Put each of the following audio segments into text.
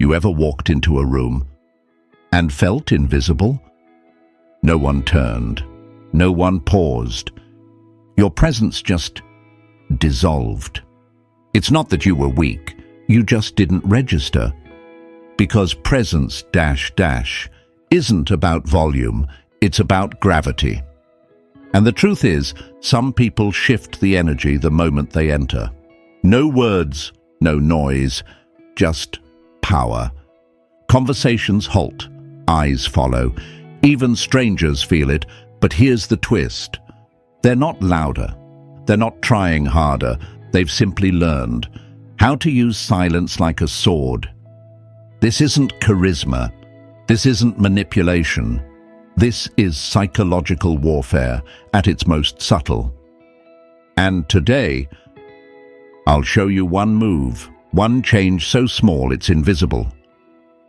You ever walked into a room and felt invisible? No one turned. No one paused. Your presence just dissolved. It's not that you were weak. You just didn't register. Because presence isn't about volume. It's about gravity. And the truth is, some people shift the energy the moment they enter. No words, no noise, just power. Conversations halt, eyes follow. Even strangers feel it, but here's the twist. They're not louder. They're not trying harder. They've simply learned how to use silence like a sword. This isn't charisma. This isn't manipulation. This is psychological warfare at its most subtle. And today, I'll show you one move, one change so small it's invisible,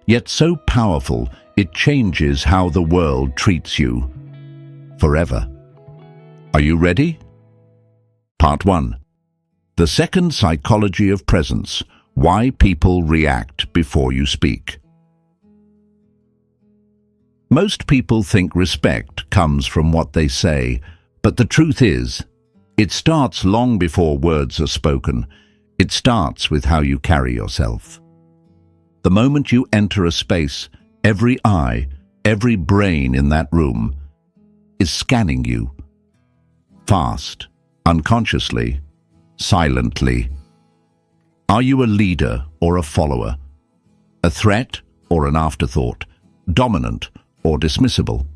yet so powerful it changes how the world treats you forever. Are you ready? Part 1. The second psychology of presence: why people react before you speak. Most people think respect comes from what they say, but the truth is, it starts long before words are spoken. It starts with how you carry yourself. The moment you enter a space, every eye, every brain in that room is scanning you. Fast, unconsciously, silently. Are you a leader or a follower? A threat or an afterthought? Dominant or dismissible?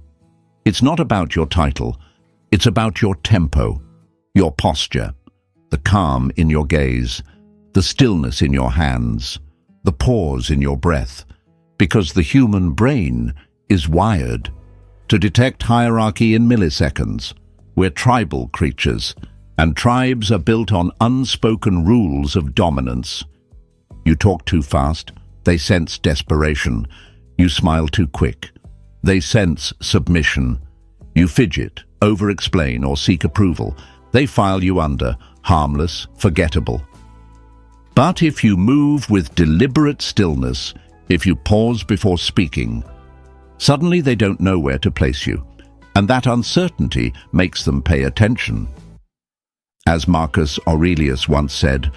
It's not about your title. It's about your tempo, your posture, the calm in your gaze, the stillness in your hands, the pause in your breath, because the human brain is wired to detect hierarchy in milliseconds. We're tribal creatures, and tribes are built on unspoken rules of dominance. You talk too fast, they sense desperation. You smile too quick, they sense submission. You fidget, over-explain, or seek approval. They file you under, harmless, forgettable. But if you move with deliberate stillness, if you pause before speaking, suddenly they don't know where to place you, and that uncertainty makes them pay attention. As Marcus Aurelius once said,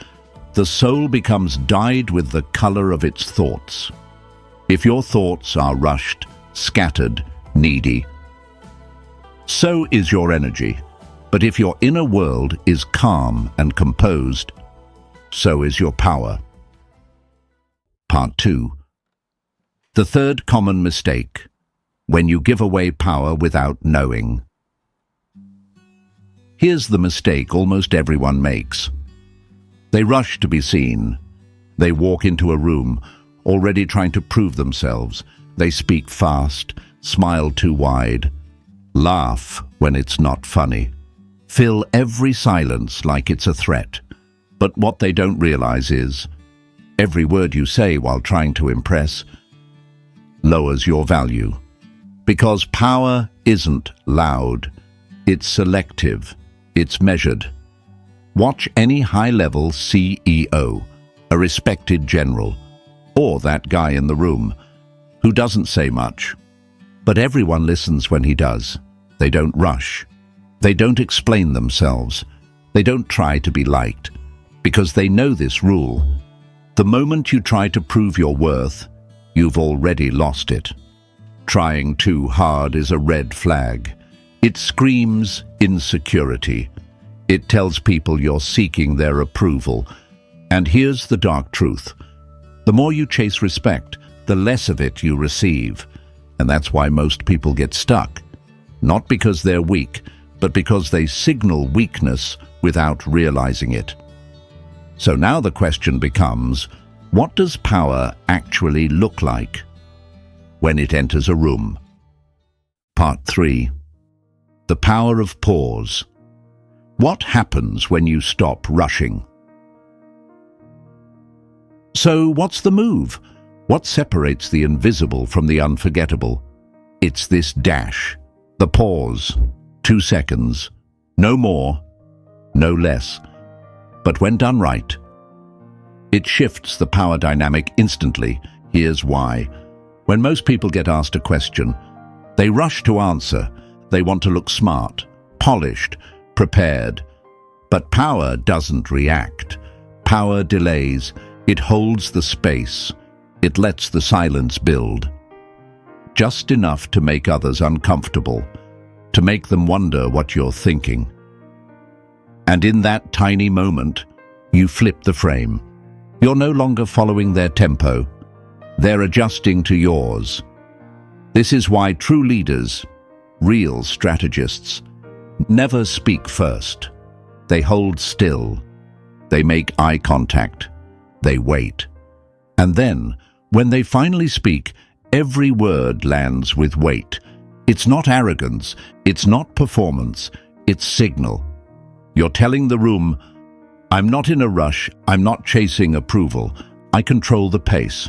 the soul becomes dyed with the color of its thoughts. If your thoughts are rushed, scattered, needy, so is your energy. But if your inner world is calm and composed, so is your power. Part 2. The third common mistake: when you give away power without knowing. Here's the mistake almost everyone makes. They rush to be seen. They walk into a room, already trying to prove themselves. They speak fast, smile too wide, laugh when it's not funny, fill every silence like it's a threat. But what they don't realize is, every word you say while trying to impress lowers your value. Because power isn't loud, it's selective, it's measured. Watch any high-level CEO, a respected general, or that guy in the room who doesn't say much. But everyone listens when he does. They don't rush. They don't explain themselves. They don't try to be liked, because they know this rule. The moment you try to prove your worth, you've already lost it. Trying too hard is a red flag. It screams insecurity. It tells people you're seeking their approval. And here's the dark truth. The more you chase respect, the less of it you receive. And that's why most people get stuck. Not because they're weak, but because they signal weakness without realizing it. So now the question becomes, what does power actually look like when it enters a room? Part 3. The power of pause. What happens when you stop rushing? So what's the move? What separates the invisible from the unforgettable? It's this dash, the pause. 2 seconds, no more, no less. But when done right, it shifts the power dynamic instantly. Here's why. When most people get asked a question, they rush to answer. They want to look smart, polished, prepared. But power doesn't react. Power delays. It holds the space. It lets the silence build. Just enough to make others uncomfortable, to make them wonder what you're thinking. And in that tiny moment, you flip the frame. You're no longer following their tempo. They're adjusting to yours. This is why true leaders, real strategists, never speak first. They hold still. They make eye contact. They wait. And then, when they finally speak, every word lands with weight. It's not arrogance. It's not performance. It's signal. You're telling the room, I'm not in a rush. I'm not chasing approval. I control the pace.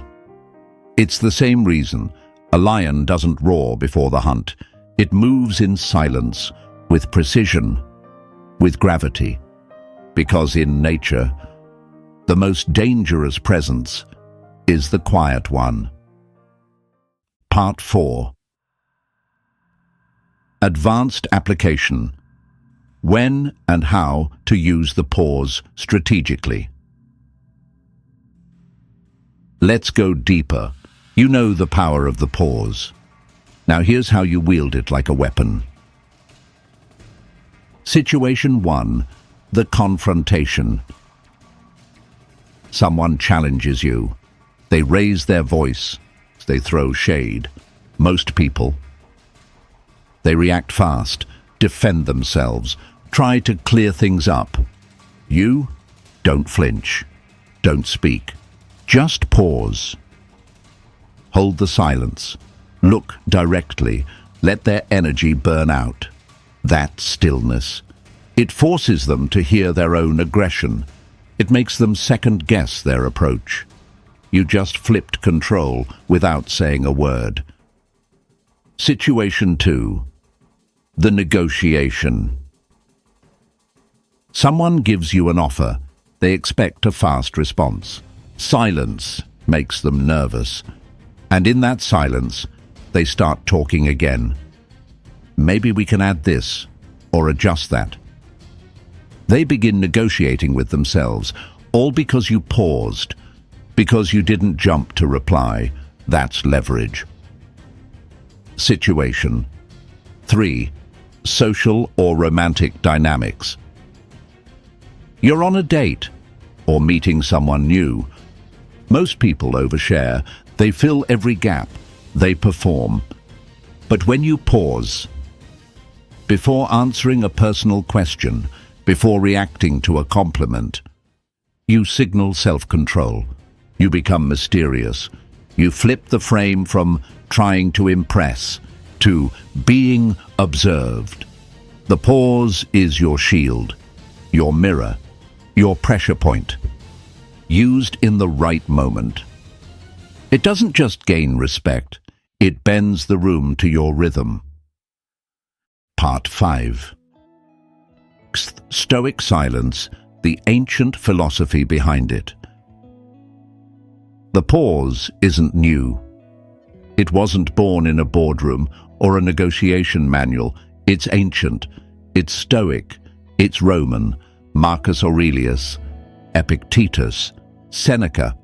It's the same reason a lion doesn't roar before the hunt. It moves in silence, with precision, with gravity. Because in nature, the most dangerous presence is the quiet one. Part 4. Advanced application. When and how to use the pause strategically. Let's go deeper. You know the power of the pause. Now here's how you wield it like a weapon. Situation 1. The confrontation. Someone challenges you. They raise their voice. They throw shade. Most people. They react fast, defend themselves, try to clear things up. You don't flinch. Don't speak. Just pause. Hold the silence. Look directly. Let their energy burn out. That stillness. It forces them to hear their own aggression. It makes them second-guess their approach. You just flipped control without saying a word. Situation 2. The negotiation. Someone gives you an offer. They expect a fast response. Silence makes them nervous. And in that silence, they start talking again. Maybe we can add this, or adjust that. They begin negotiating with themselves, all because you paused, because you didn't jump to reply. That's leverage. Situation 3. Social or romantic dynamics. You're on a date, or meeting someone new. Most people overshare. They fill every gap. They perform. But when you pause, before answering a personal question, before reacting to a compliment, you signal self-control. You become mysterious. You flip the frame from trying to impress to being observed. The pause is your shield, your mirror, your pressure point. Used in the right moment, it doesn't just gain respect, it bends the room to your rhythm. Part 5. Stoic silence, the ancient philosophy behind it. The pause isn't new. It wasn't born in a boardroom or a negotiation manual. It's ancient. It's Stoic. It's Roman. Marcus Aurelius, Epictetus, Seneca.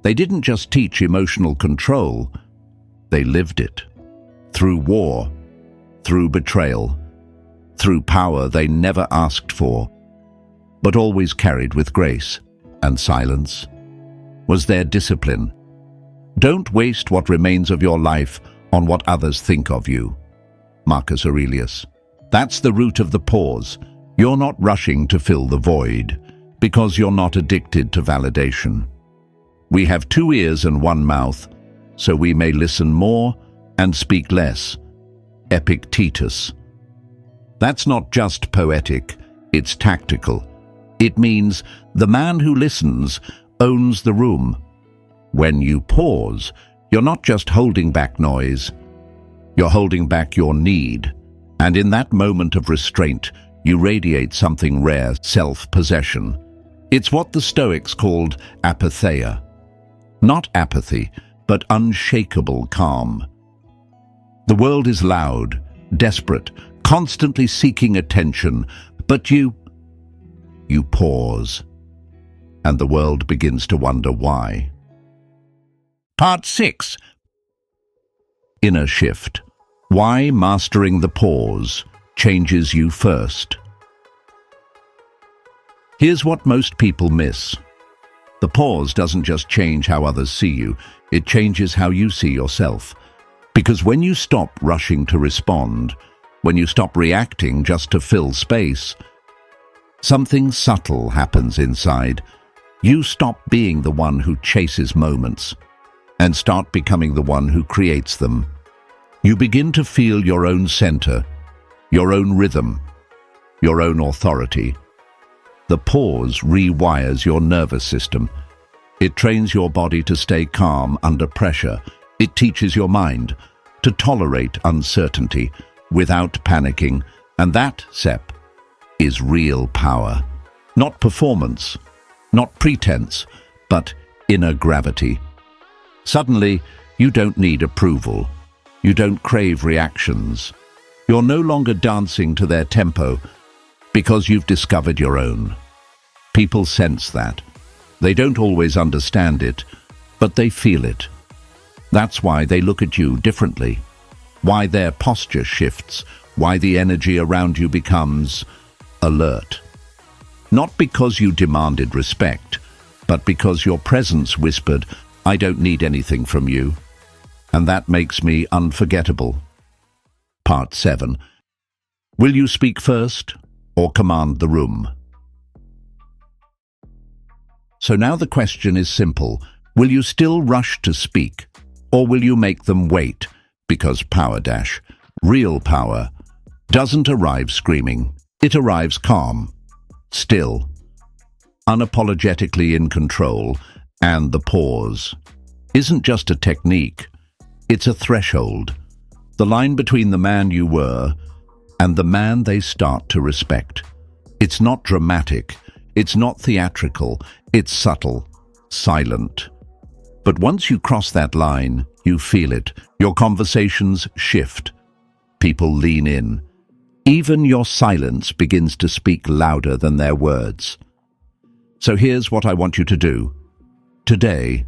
They didn't just teach emotional control. They lived it. Through war, through betrayal, through power they never asked for, but always carried with grace and silence. Was their discipline. Don't waste what remains of your life on what others think of you. Marcus Aurelius. That's the root of the pause. You're not rushing to fill the void because you're not addicted to validation. We have 2 ears and 1 mouth, so we may listen more and speak less. Epictetus. That's not just poetic, it's tactical. It means the man who listens owns the room. When you pause, you're not just holding back noise, you're holding back your need. And in that moment of restraint, you radiate something rare, self-possession. It's what the Stoics called apatheia. Not apathy, but unshakable calm. The world is loud, desperate, constantly seeking attention, but you pause, and the world begins to wonder why. Part 6. Inner shift. Why mastering the pause changes you first. Here's what most people miss. The pause doesn't just change how others see you, it changes how you see yourself. Because when you stop rushing to respond, when you stop reacting just to fill space, something subtle happens inside. You stop being the one who chases moments and start becoming the one who creates them. You begin to feel your own center, your own rhythm, your own authority. The pause rewires your nervous system. It trains your body to stay calm under pressure. It teaches your mind to tolerate uncertainty without panicking. And that, Sep, is real power. Not performance, not pretense, but inner gravity. Suddenly, you don't need approval. You don't crave reactions. You're no longer dancing to their tempo because you've discovered your own. People sense that. They don't always understand it, but they feel it. That's why they look at you differently, why their posture shifts, why the energy around you becomes alert. Not because you demanded respect, but because your presence whispered, "I don't need anything from you." And that makes me unforgettable. Part 7. Will you speak first or command the room? So now the question is simple. Will you still rush to speak, or will you make them wait? Because power dash, real power, doesn't arrive screaming. It arrives calm, still, unapologetically in control, and the pause isn't just a technique, it's a threshold, the line between the man you were and the man they start to respect. It's not dramatic, it's not theatrical, it's subtle, silent. But once you cross that line, you feel it. Your conversations shift. People lean in. Even your silence begins to speak louder than their words. So here's what I want you to do. Today,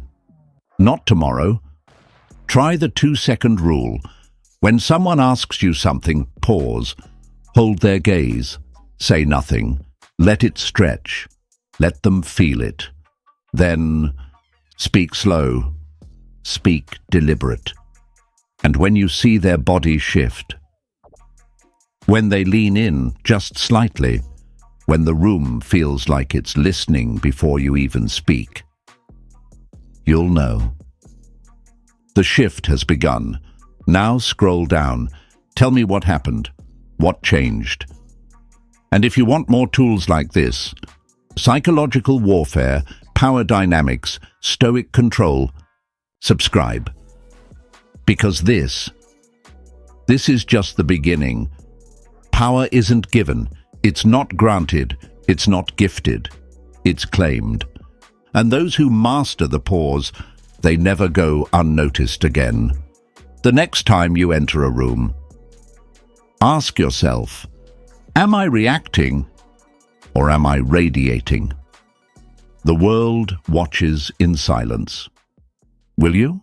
not tomorrow, try the 2-second rule. When someone asks you something, pause, hold their gaze, say nothing, let it stretch, let them feel it. Then speak slow, speak deliberate. And when you see their body shift, when they lean in just slightly, when the room feels like it's listening before you even speak, you'll know. The shift has begun. Now scroll down. Tell me what happened, what changed. And if you want more tools like this, psychological warfare, power dynamics, stoic control, subscribe. Because this is just the beginning. Power isn't given, it's not granted, it's not gifted, it's claimed. And those who master the pause, they never go unnoticed again. The next time you enter a room, ask yourself, am I reacting or am I radiating? The world watches in silence. Will you?